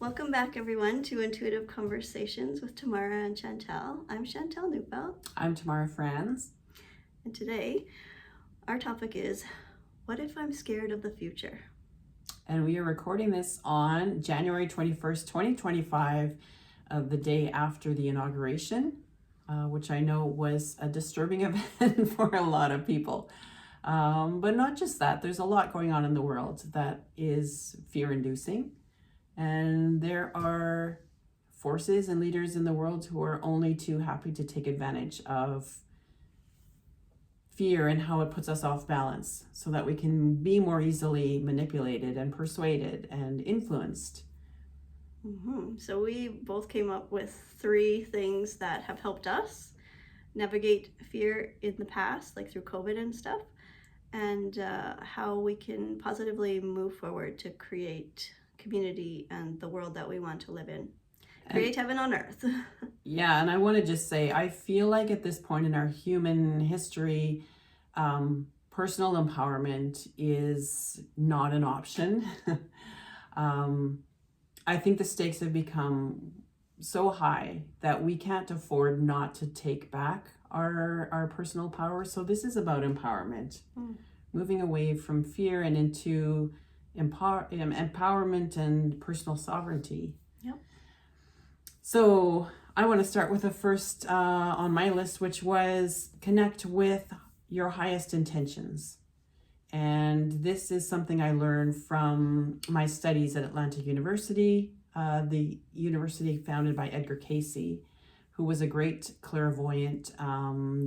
Welcome back, everyone, to Intuitive Conversations with Tamara and Chantel. I'm Chantel Neufeld. I'm Tamara Franz. And today, our topic is, what if I'm scared of the future? And we are recording this on January 21st, 2025, the day after the inauguration, which I know was a disturbing event for a lot of people. But not just that, there's a lot going on in the world that is fear-inducing. And there are forces and leaders in the world who are only too happy to take advantage of fear and how it puts us off balance so that we can be more easily manipulated and persuaded and influenced. So we both came up with 3 things that have helped us navigate fear in the past, like through COVID and stuff, and how we can positively move forward to create community and the world that we want to live in. Create heaven on earth. Yeah, and I want to just say, I feel like at this point in our human history, personal empowerment is not an option. I think the stakes have become so high that we can't afford not to take back our personal power. So this is about empowerment, moving away from fear and into empowerment and personal sovereignty. Yep. So I want to start with the first on my list, which was connect with your highest intentions. And this is something I learned from my studies at Atlantic University, the university founded by Edgar Cayce, who was a great clairvoyant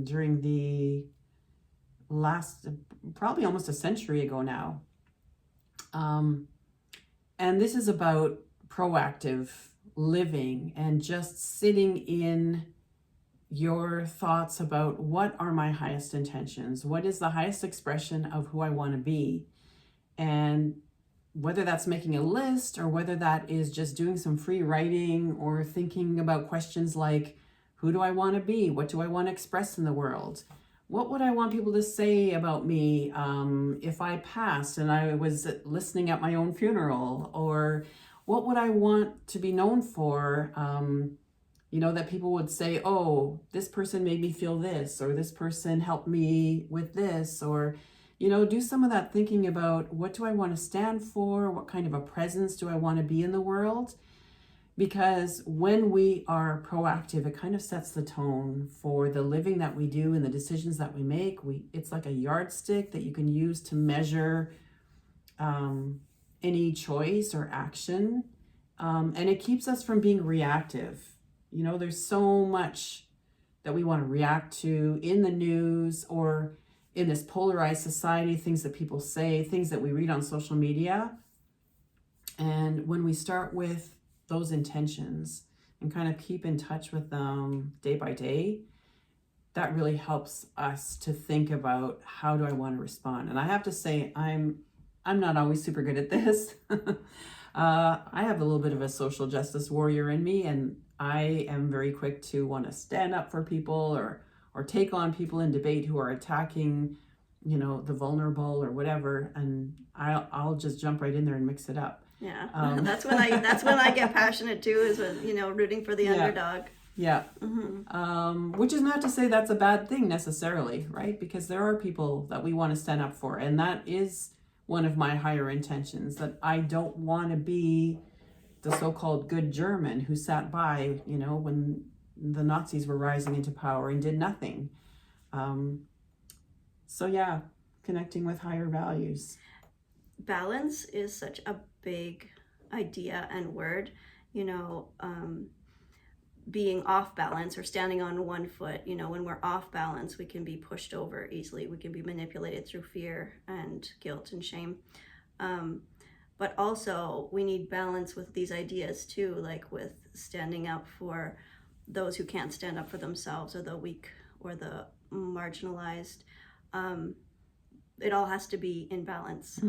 during the last, probably almost a century ago now. And this is about proactive living and just sitting in your thoughts about what are my highest intentions, what is the highest expression of who I want to be, and whether that's making a list or whether that is just doing some free writing or thinking about questions like, who do I want to be? What do I want to express in the world? What would I want people to say about me if I passed and I was listening at my own funeral? Or what would I want to be known for? That people would say, oh, this person made me feel this, or this person helped me with this, or, do some of that thinking about what do I want to stand for? What kind of a presence do I want to be in the world? Because when we are proactive, it kind of sets the tone for the living that we do and the decisions that we make. It's like a yardstick that you can use to measure any choice or action. And it keeps us from being reactive. There's so much that we want to react to in the news or in this polarized society, things that people say, things that we read on social media. And when we start with those intentions and kind of keep in touch with them day by day, that really helps us to think about how do I want to respond. And I have to say, I'm not always super good at this. I have a little bit of a social justice warrior in me, and I am very quick to want to stand up for people or take on people in debate who are attacking, the vulnerable or whatever, and I'll just jump right in there and mix it up. Yeah, that's when I get passionate too, is when rooting for the underdog. Yeah. Which is not to say that's a bad thing necessarily, right? Because there are people that we want to stand up for, and that is one of my higher intentions, that I don't want to be the so-called good German who sat by, when the Nazis were rising into power and did nothing. So yeah, connecting with higher values. Balance is such a big idea and word, being off balance or standing on one foot. When we're off balance, we can be pushed over easily. We can be manipulated through fear and guilt and shame. But also we need balance with these ideas too, like with standing up for those who can't stand up for themselves, or the weak or the marginalized. It all has to be in balance.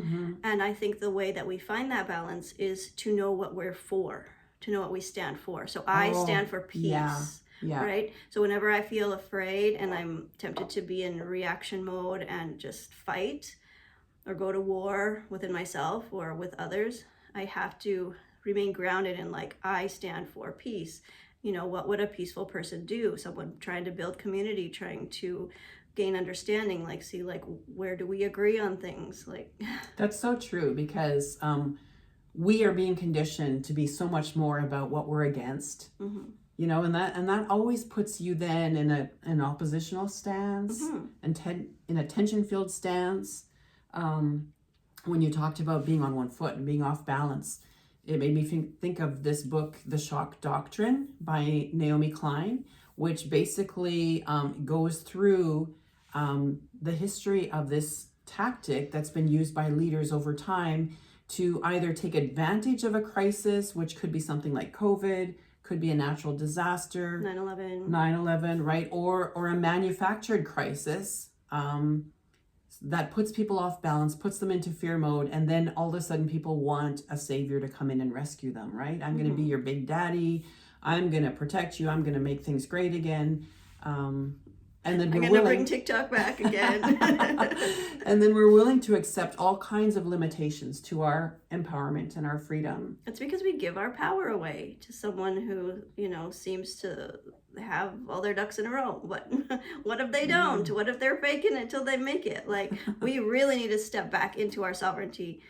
And I think the way that we find that balance is to know what we're for, to know what we stand for. So I stand for peace. Yeah. Right? So whenever I feel afraid and I'm tempted to be in reaction mode and just fight or go to war within myself or with others, I have to remain grounded in like, I stand for peace. You know, what would a peaceful person do? Someone trying to build community, trying to gain understanding, like see like where do we agree on things, like That's so true, because we are being conditioned to be so much more about what we're against. mhm, You know, and that always puts you then in an oppositional stance, mhm, and in a tension-filled stance. When you talked about being on one foot and being off balance, it made me think of this book, The Shock Doctrine by Naomi Klein, which basically goes through the history of this tactic that's been used by leaders over time to either take advantage of a crisis, which could be something like COVID, could be a natural disaster, 9/11. 9/11, right? Or a manufactured crisis that puts people off balance, puts them into fear mode, and then all of a sudden people want a savior to come in and rescue them, right? I'm going to be your big daddy. I'm going to protect you. I'm going to make things great again. And then I'm we're gonna willing bring TikTok back again. and then we're willing to accept all kinds of limitations to our empowerment and our freedom. It's because we give our power away to someone who, you know, seems to have all their ducks in a row. But what if they don't? What if they're faking it till they make it? Like, we really need to step back into our sovereignty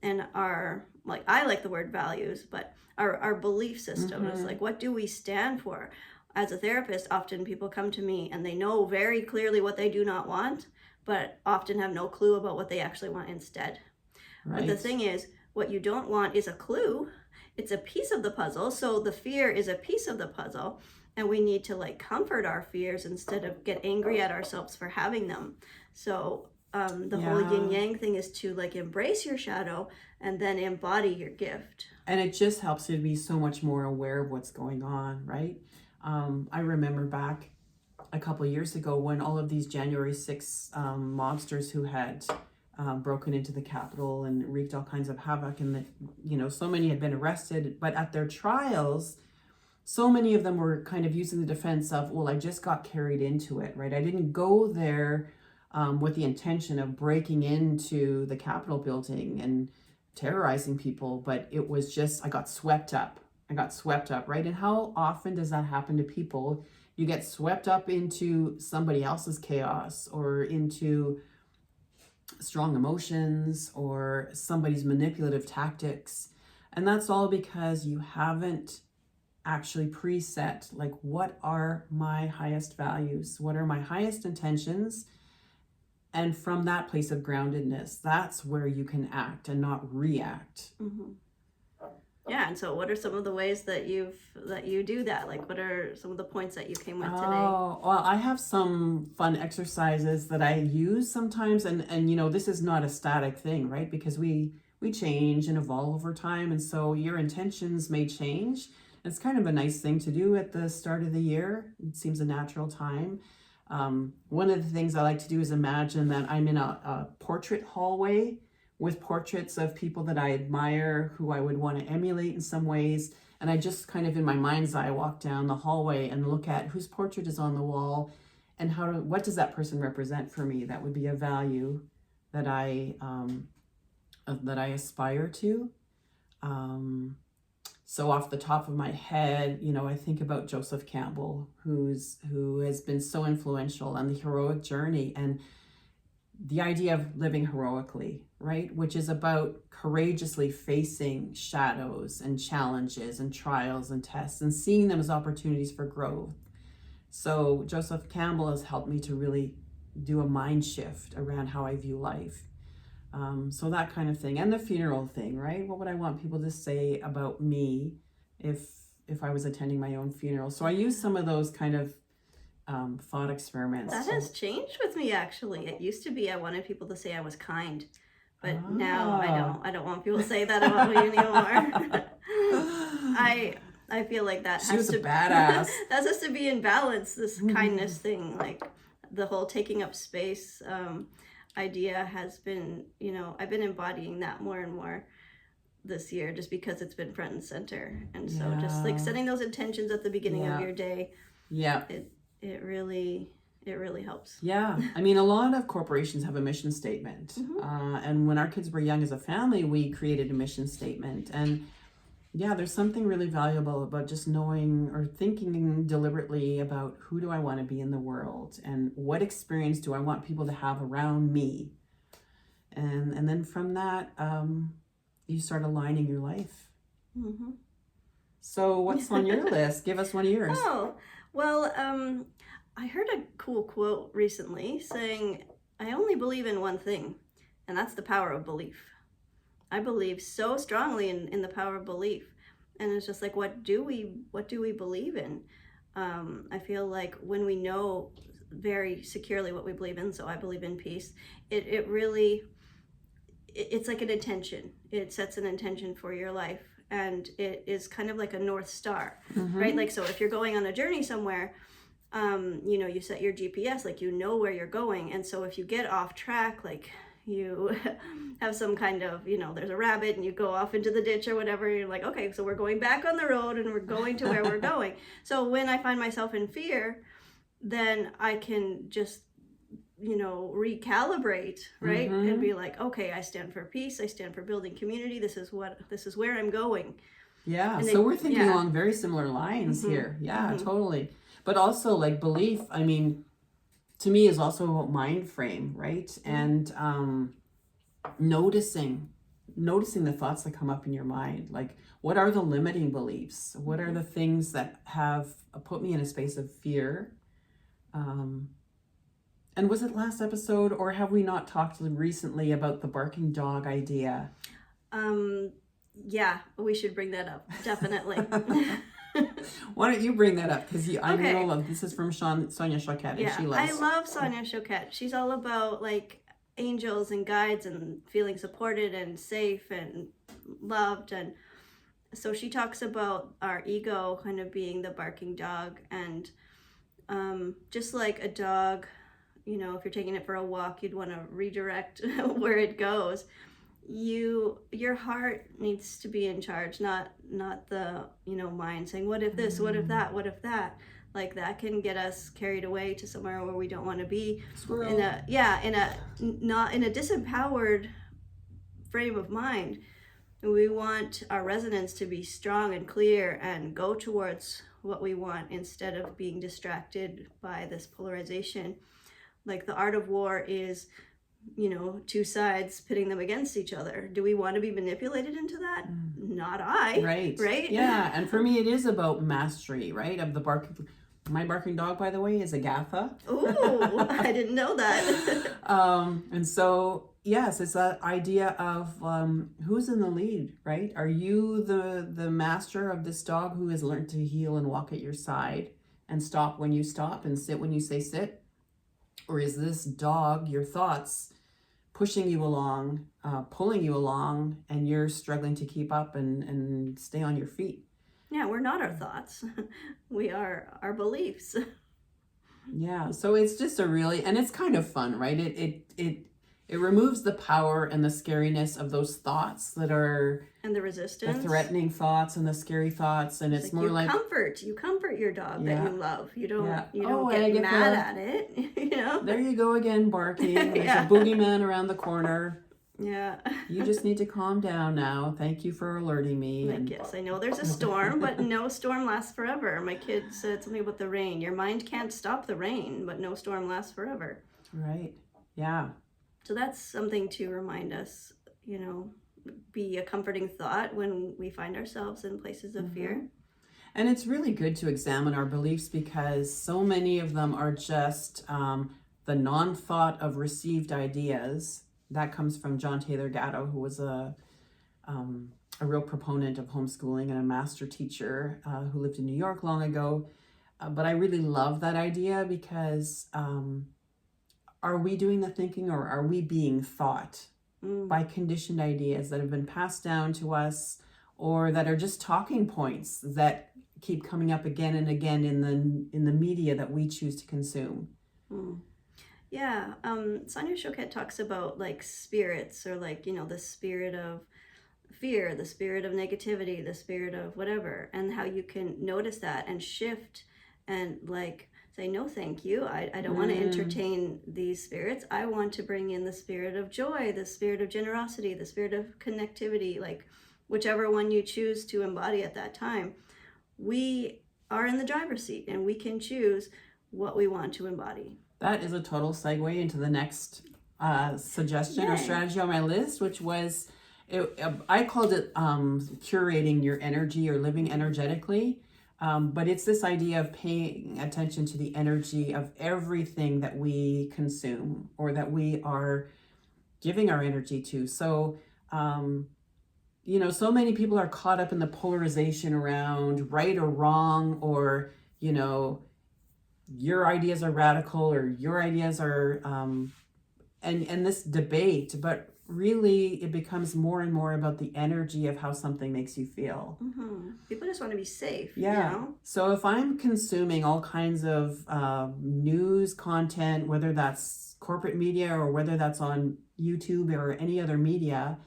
and our, like, I like the word values, but our belief system is like, what do we stand for? As a therapist, often people come to me and they know very clearly what they do not want, but often have no clue about what they actually want instead. Right. But the thing is, what you don't want is a clue. It's a piece of the puzzle. So the fear is a piece of the puzzle. And we need to like comfort our fears instead of get angry at ourselves for having them. So the whole yin yang thing is to like embrace your shadow and then embody your gift. And it just helps you to be so much more aware of what's going on, right? I remember back a couple of years ago when all of these January 6th mobsters who had broken into the Capitol and wreaked all kinds of havoc, and you know, so many had been arrested, but at their trials, so many of them were kind of using the defense of, well, I just got carried into it, right? I didn't go there with the intention of breaking into the Capitol building and terrorizing people, but it was just, I got swept up, right? And how often does that happen to people? You get swept up into somebody else's chaos or into strong emotions or somebody's manipulative tactics. And that's all because you haven't actually preset, like, what are my highest values? What are my highest intentions? And from that place of groundedness, that's where you can act and not react. Mm-hmm. Yeah, and so what are some of the ways that you do that? Like, what are some of the points that you came with today? Oh, well, I have some fun exercises that I use sometimes, and you know, this is not a static thing, right? Because we change and evolve over time, and so your intentions may change. It's kind of a nice thing to do at the start of the year. It seems a natural time. One of the things I like to do is imagine that I'm in a portrait hallway with portraits of people that I admire, who I would want to emulate in some ways. And I just kind of in my mind's eye walk down the hallway and look at whose portrait is on the wall and what does that person represent for me? That would be a value that I aspire to. So off the top of my head, you know, I think about Joseph Campbell, who has been so influential on the heroic journey and the idea of living heroically, right? Which is about courageously facing shadows and challenges and trials and tests and seeing them as opportunities for growth. So Joseph Campbell has helped me to really do a mind shift around how I view life. So that kind of thing. And the funeral thing, right? What would I want people to say about me if I was attending my own funeral? So I use some of those kind of thought experiments. That has changed with me, actually. It used to be I wanted people to say I was kind, but now I don't want people to say that about me anymore. I feel like that she was a badass. That has to be in balance, this kindness thing. Like the whole taking up space idea has been, you know, I've been embodying that more and more this year just because it's been front and center. And so just like setting those intentions at the beginning of your day. Yeah. It really helps. Yeah. I mean, a lot of corporations have a mission statement. And when our kids were young as a family, we created a mission statement. And Yeah, there's something really valuable about just knowing or thinking deliberately about who do I want to be in the world and what experience do I want people to have around me. And then from that, you start aligning your life. Mm-hmm. So what's on your list? Give us one of yours. Oh, well, I heard a cool quote recently saying, I only believe in one thing, and that's the power of belief. I believe so strongly in the power of belief. And it's just like, what do we believe in? I feel like when we know very securely what we believe in, so I believe in peace, it really, it's like an intention. It sets an intention for your life. And it is kind of like a North Star, right? Like, so if you're going on a journey somewhere, you know, you set your GPS, like, you know where you're going. And so if you get off track, like you have some kind of, you know, there's a rabbit and you go off into the ditch or whatever, you're like, okay, so we're going back on the road and we're going to where we're going. So when I find myself in fear, then I can just, you know, recalibrate, right? And be like, okay, I stand for peace, I stand for building community, this is where I'm going. Yeah, And so then, we're thinking yeah. along very similar lines here. Yeah, totally. But also like belief, I mean, to me is also about mind frame, right? And noticing the thoughts that come up in your mind. Like, what are the limiting beliefs? What are the things that have put me in a space of fear? And was it last episode, or have we not talked recently about the barking dog idea? Yeah, we should bring that up, definitely. Why don't you bring that up? Because I Okay. know this is from Sonia Choquette, and Yeah, she loves. I love Sonia Choquette. She's all about like angels and guides and feeling supported and safe and loved. And so she talks about our ego kind of being the barking dog. And just like a dog, you know, if you're taking it for a walk, you'd want to redirect where it goes. Your heart needs to be in charge, not the, you know, mind saying, what if this, what if that, what if that. Like, that can get us carried away to somewhere where we don't want to be. Squirrel. Not in a disempowered frame of mind. We want our resonance to be strong and clear and go towards what we want instead of being distracted by this polarization. Like, the art of war is, you know, two sides pitting them against each other. Do we want to be manipulated into that? Not I. Right? Yeah, and for me it is about mastery, right? Of the barking. My barking dog, by the way, is Agatha. Ooh, I didn't know that. And so, yes, it's that idea of who's in the lead, right? Are you the master of this dog who has learned to heel and walk at your side and stop when you stop and sit when you say sit? Or is this dog, your thoughts, pushing you along, pulling you along, and you're struggling to keep up and stay on your feet? Yeah, we're not our thoughts. We are our beliefs. Yeah, so it's just and it's kind of fun, right? It removes the power and the scariness of those thoughts that are and the resistance, the threatening thoughts and the scary thoughts, and it's more like you comfort your dog that you love. You don't get Agatha, mad at it. You know. There you go again, barking. There's a boogeyman around the corner. Yeah. You just need to calm down now. Thank you for alerting me. Like, yes, I know there's a storm, but no storm lasts forever. My kid said something about the rain. Your mind can't stop the rain, but no storm lasts forever. Right. Yeah. So that's something to remind us, you know, be a comforting thought when we find ourselves in places of fear. And it's really good to examine our beliefs because so many of them are just the non-thought of received ideas. That comes from John Taylor Gatto, who was a real proponent of homeschooling and a master teacher who lived in New York long ago. But I really love that idea because are we doing the thinking or are we being thought by conditioned ideas that have been passed down to us or that are just talking points that keep coming up again and again in the media that we choose to consume? Yeah, Sonia Choquette talks about like spirits or like, you know, the spirit of fear, the spirit of negativity, the spirit of whatever, and how you can notice that and shift and like say, no, thank you. I don't want to entertain these spirits. I want to bring in the spirit of joy, the spirit of generosity, the spirit of connectivity. Like, whichever one you choose to embody at that time, we are in the driver's seat and we can choose what we want to embody. That is a total segue into the next suggestion or Yay. strategy on my list, which was, I called it curating your energy or living energetically. But it's this idea of paying attention to the energy of everything that we consume or that we are giving our energy to. So, so many people are caught up in the polarization around right or wrong, or, your ideas are radical or your ideas are, and this debate, but really it becomes more and more about the energy of how something makes you feel. People just want to be safe. Yeah. So if I'm consuming all kinds of news content, whether that's corporate media or whether that's on YouTube or any other media,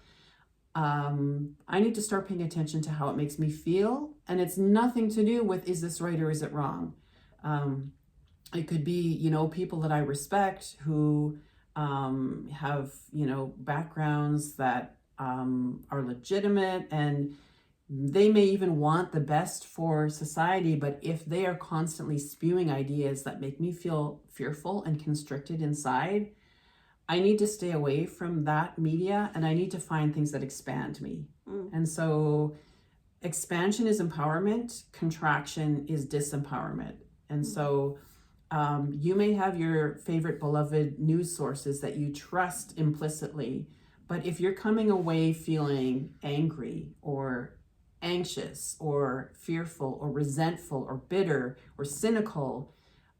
I need to start paying attention to how it makes me feel. And it's nothing to do with, is this right or is it wrong? It could be, people that I respect who have, backgrounds that are legitimate, and they may even want the best for society, but if they are constantly spewing ideas that make me feel fearful and constricted inside, I need to stay away from that media, and I need to find things that expand me. And so expansion is empowerment, contraction is disempowerment. And so you may have your favorite beloved news sources that you trust implicitly, but if you're coming away feeling angry or anxious or fearful or resentful or bitter or cynical,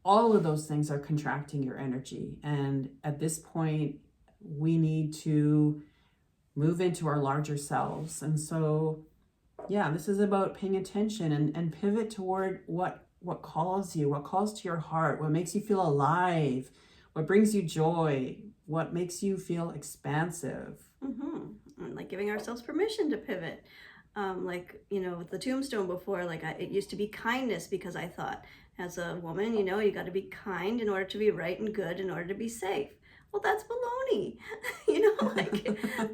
all of those things are contracting your energy. And at this point, we need to move into our larger selves. And so, this is about paying attention and pivot toward what calls you, what calls to your heart, what makes you feel alive, what brings you joy, what makes you feel expansive. And like giving ourselves permission to pivot. With the tombstone before, it used to be kindness, because I thought as a woman, you got to be kind in order to be right and good in order to be safe. Well, that's baloney.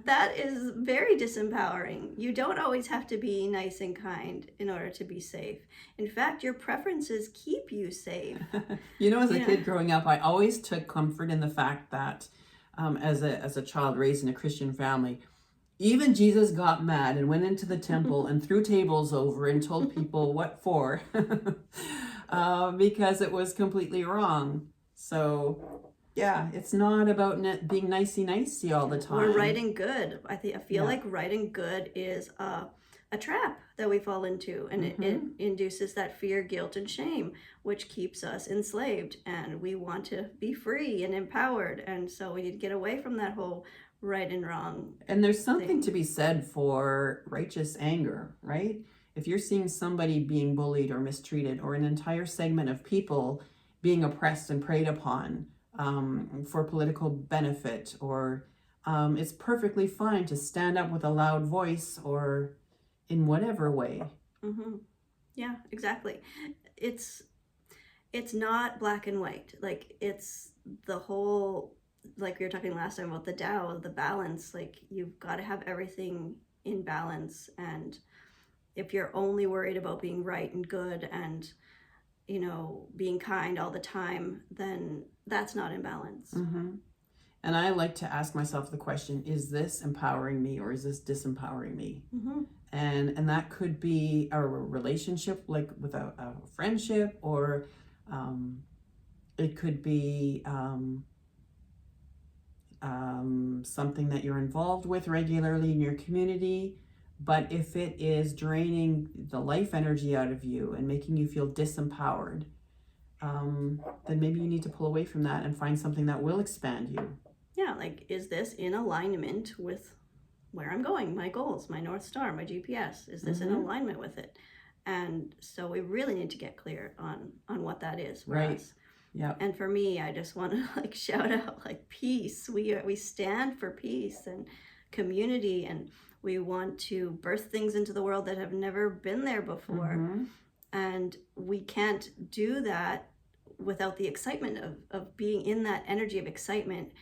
That is very disempowering. You don't always have to be nice and kind in order to be safe. In fact, your preferences keep you safe. As a kid growing up, I always took comfort in the fact that as a child raised in a Christian family, even Jesus got mad and went into the temple and threw tables over and told people what for, because it was completely wrong. So it's not about being nicey all the time. Or right and good. I feel like right and good is a trap that we fall into, and it induces that fear, guilt, and shame, which keeps us enslaved. And we want to be free and empowered, and so we need to get away from that whole right and wrong. And there's something to be said for righteous anger, right? If you're seeing somebody being bullied or mistreated, or an entire segment of people being oppressed and preyed upon for political benefit, or it's perfectly fine to stand up with a loud voice or in whatever way. Yeah, exactly. It's not black and white. It's the whole, like we were talking last time about the Tao, the balance. You've got to have everything in balance. And if you're only worried about being right and good and being kind all the time, then that's not in balance. And I like to ask myself the question, is this empowering me or is this disempowering me? And that could be a relationship, like with a friendship, or it could be something that you're involved with regularly in your community. But if it is draining the life energy out of you and making you feel disempowered, then maybe you need to pull away from that and find something that will expand you. Yeah, is this in alignment with where I'm going, my goals, my North Star, my GPS? Is this in alignment with it? And so we really need to get clear on what that is for us. Yeah. And for me, I just want to shout out peace. We stand for peace and community, and we want to birth things into the world that have never been there before. And we can't do that without the excitement of being in that energy of excitement.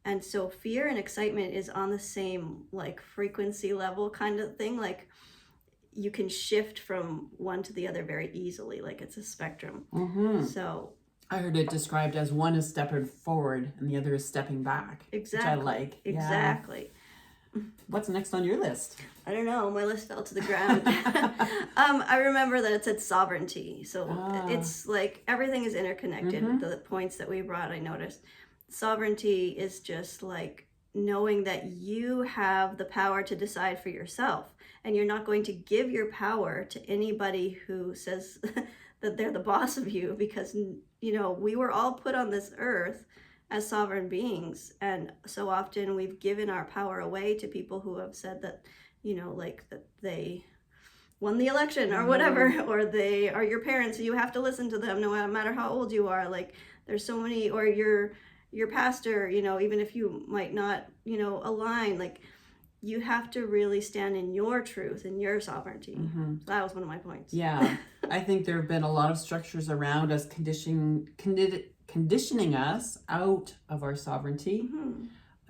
And so fear and excitement is on the same like frequency level kind of thing. Like you can shift from one to the other very easily, like it's a spectrum. So I heard it described as one is stepping forward and the other is stepping back, exactly, which I like. Exactly. Yeah. What's next on your list? I don't know. My list fell to the ground. I remember that it said sovereignty. So it's like everything is interconnected. The points that we brought, I noticed. Sovereignty is just like knowing that you have the power to decide for yourself. And you're not going to give your power to anybody who says that they're the boss of you, because, you know, we were all put on this earth as sovereign beings, and so often we've given our power away to people who have said that, you know, like that they won the election or whatever, or they are your parents, so you have to listen to them no matter how old you are. Like there's so many, or your pastor, you know, even if you might not, you know, align, like you have to really stand in your truth and your sovereignty. So that was one of my points. Yeah. I think there have been a lot of structures around us conditioning us out of our sovereignty,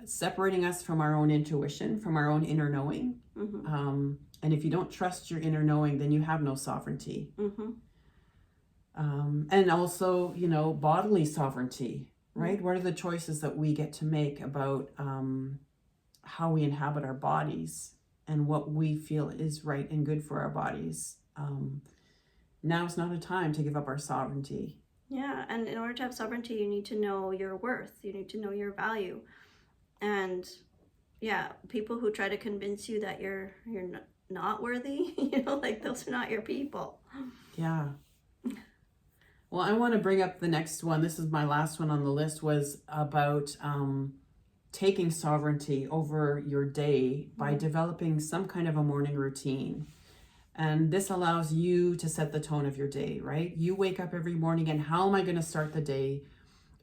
separating us from our own intuition, from our own inner knowing. And if you don't trust your inner knowing, then you have no sovereignty. And also, you know, bodily sovereignty, right? What are the choices that we get to make about how we inhabit our bodies and what we feel is right and good for our bodies? Now is not a time to give up our sovereignty. Yeah, and in order to have sovereignty, you need to know your worth. You need to know your value. And yeah, people who try to convince you that you're not worthy, you know, like those are not your people. Yeah. Well, I want to bring up the next one. This is my last one on the list, was about taking sovereignty over your day by developing some kind of a morning routine. And this allows you to set the tone of your day, right? You wake up every morning and how am I going to start the day?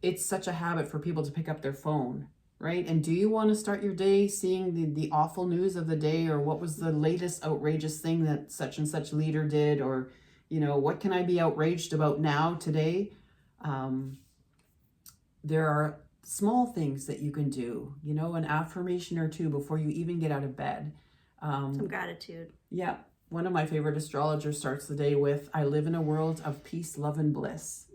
It's such a habit for people to pick up their phone, right? And do you want to start your day seeing the awful news of the day, or what was the latest outrageous thing that such and such leader did, or, you know, what can I be outraged about now today? There are small things that you can do, you know, an affirmation or two before you even get out of bed. Some gratitude. Yeah. One of my favorite astrologers starts the day with, I live in a world of peace, love, and bliss.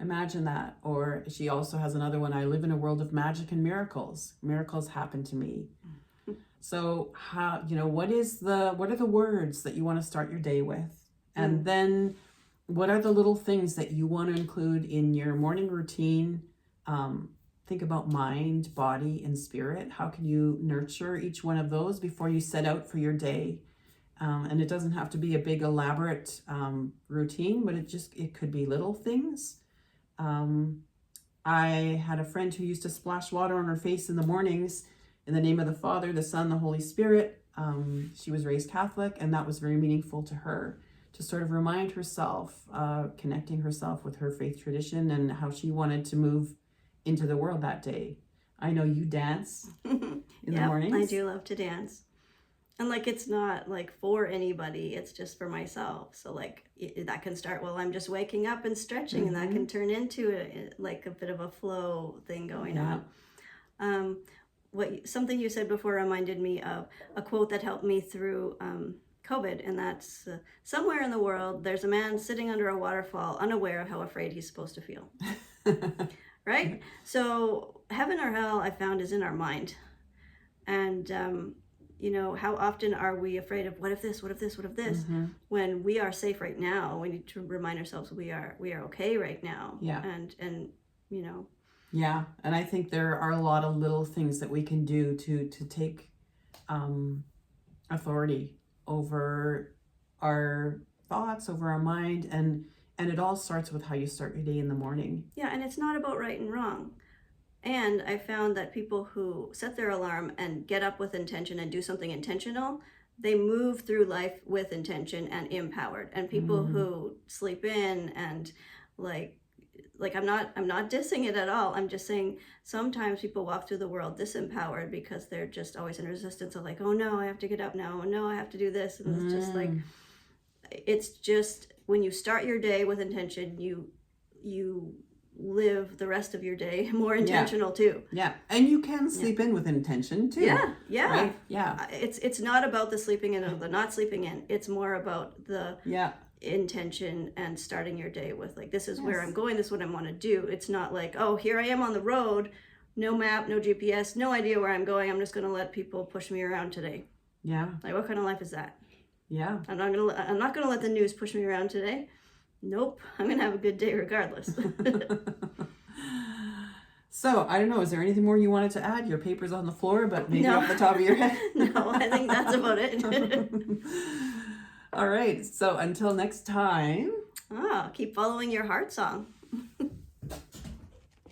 Imagine that. Or she also has another one, I live in a world of magic and miracles. Miracles happen to me. So how, you know, what are the words that you want to start your day with? And then what are the little things that you want to include in your morning routine? Think about mind, body, and spirit. How can you nurture each one of those before you set out for your day? And it doesn't have to be a big elaborate routine, but it could be little things. I had a friend who used to splash water on her face in the mornings in the name of the Father, the Son, the Holy Spirit. She was raised Catholic, and that was very meaningful to her, to sort of remind herself, connecting herself with her faith tradition and how she wanted to move into the world that day. I know you dance in the mornings. I do love to dance. And like, it's not like for anybody, it's just for myself. So like that can start while I'm just waking up and stretching, and that can turn into like a bit of a flow thing going on. Something you said before reminded me of a quote that helped me through COVID, and that's somewhere in the world, there's a man sitting under a waterfall, unaware of how afraid he's supposed to feel. Right? So heaven or hell, I found, is in our mind. And, you know, how often are we afraid of what if this, what if this, what if this? When we are safe right now, we need to remind ourselves we are okay right now. Yeah. And you know. Yeah, and I think there are a lot of little things that we can do to take authority over our thoughts, over our mind, and it all starts with how you start your day in the morning. Yeah, and it's not about right and wrong. And I found that people who set their alarm and get up with intention and do something intentional, they move through life with intention and empowered. And people who sleep in and like I'm not dissing it at all. I'm just saying sometimes people walk through the world disempowered because they're just always in resistance of like, oh no, I have to get up now. Oh no, I have to do this. And it's just like, it's just when you start your day with intention, you live the rest of your day more intentional too. Yeah. And you can sleep in with intention too. Yeah. Right? Yeah. It's not about the sleeping in or the not sleeping in. It's more about the Yeah. intention and starting your day with like, this is where Yes. I'm going, this is what I want to do. It's not like, oh, here I am on the road, no map, no GPS, no idea where I'm going. I'm just going to let people push me around today. Yeah. Like, what kind of life is that? Yeah. I'm not gonna let the news push me around today. Nope, I'm gonna have a good day regardless. So, I don't know, is there anything more you wanted to add? Your paper's on the floor, but maybe No. off the top of your head? No, I think that's about it. All right, so until next time. Keep following your heart song.